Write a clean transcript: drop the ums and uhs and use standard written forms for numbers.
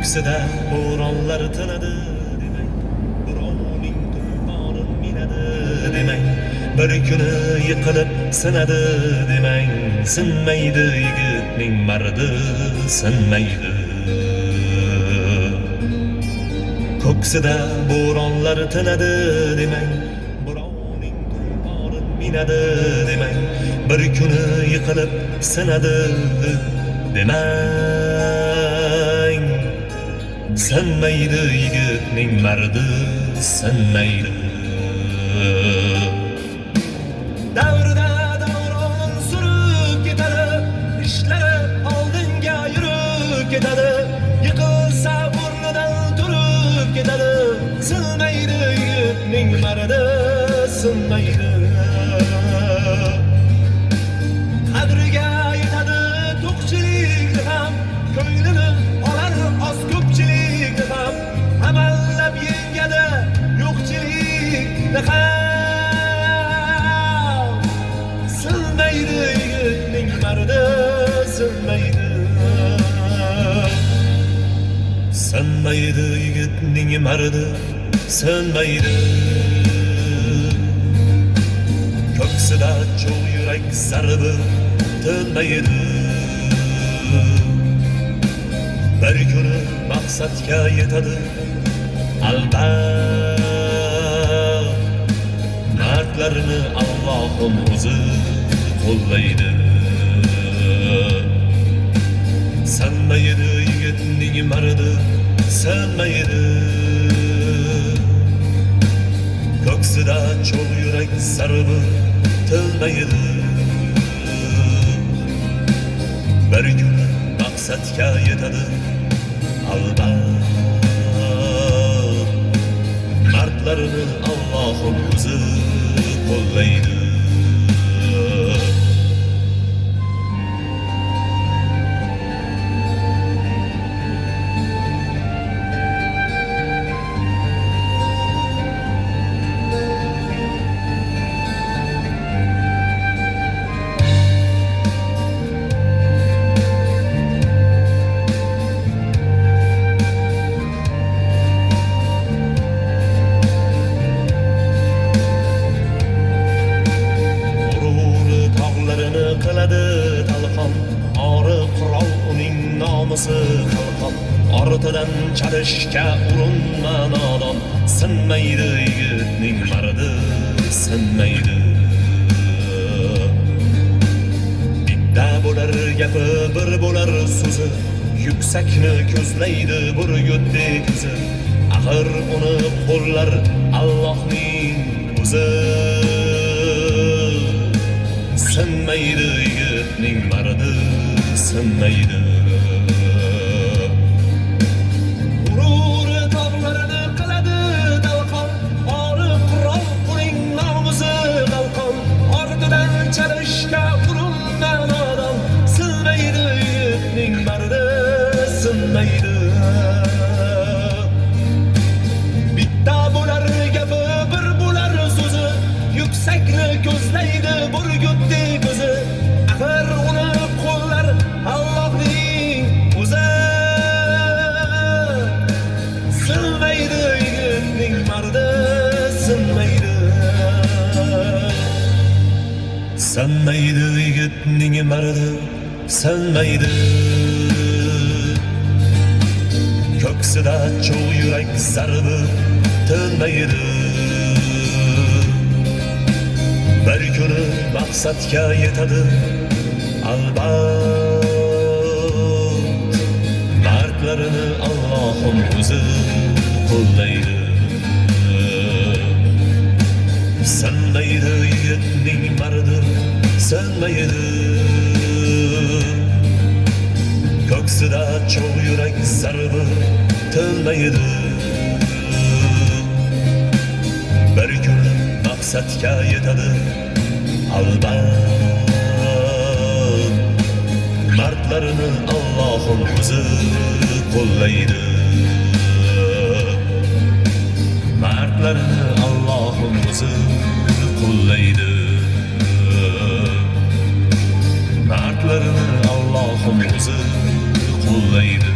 Ko'ksida bo'ronlar tinadi demak, birovning tuyg'onin minadi demak, bir kuni yiqilib sinadi demang, sinmaydi yigitning mardi, sinmaydi. Ko'ksida bo'ronlar tinadi demang, birovning tuyg'onin minadi demang, bir kuni yiqilib sinadi demang, sinmaydi yigitning mardi, sinmaydi. Davrida davron surib ketadi, ishlari oldinga yurib ketadi, yiqilsa o'rnidan turib ketadi, sinmaydi yigitning mardi, sinmaydi. Qadriga yetadi to'qchilikni ham, ko'nglini olar oz ko'pchilikni ham, amallab yengadi yo'qchilikni ham, sinmaydi yigitning mardi, sinmaydi. Sinmaydi yigitning mardi, sinmaydi. Ko'ksida cho'g' yurak zarbi tinmaydi. Bir kuni maqsadga yetadi albat, mardlarni Allohim o'zi qo'llaydi. Sinmaydi yigitning mardi, sinmaydi. Ko'ksida cho'g' yurak zarbi tinmaydi. Bir kuni maqsadga yetadi albat, mardlarni Allohim o'zi qo'llaydi. Qiladi talqon, ori qurol uning nomusi qalqon, ortidan chalishga urinma nodon, sinmaydi yigitning mardi, sinmaydi. Bitta bo'lar gapi, bir bo'lar so'zi, yuksakni ko'zlaydi burgutdi ko'zi, axir uni qo'llar Allohning o'zi. Sinmaydi yigitning mardi, sinmaydi. G'ururi tog'larini qiladi talqon, ori qurol uning nomusi qalqon, ortidan chalishga urinma nodon, sinmaydi yigitning mardi, sinmaydi. Bitta bo'lar gapi, bir bo'lar so'zi, yuksakni ko'zlaydi burgutdi ko'zi, axir uni qo'llar Allohning o'zi. Sinmaydi yigitning mardi, sinmaydi. Sinmaydi yigitning mardi, sinmaydi. Ko'ksida cho'g' yurak zarbi tinmaydi. Bir kuni maqsadga yetadi albat, mardlarini Allohim o'zi qo'llaydi. Sinmaydi yigitning mardi, sinmaydi. Ko'ksida cho'g' yurak zarbi tinmaydi. Bir kuni maqsadga yetadi albat, mardlarini Allohim o'zi qo'llaydi. Mardlarini Allohim o'zi qo'llaydi. Mardlarini Allohim o'zi qo'llaydi.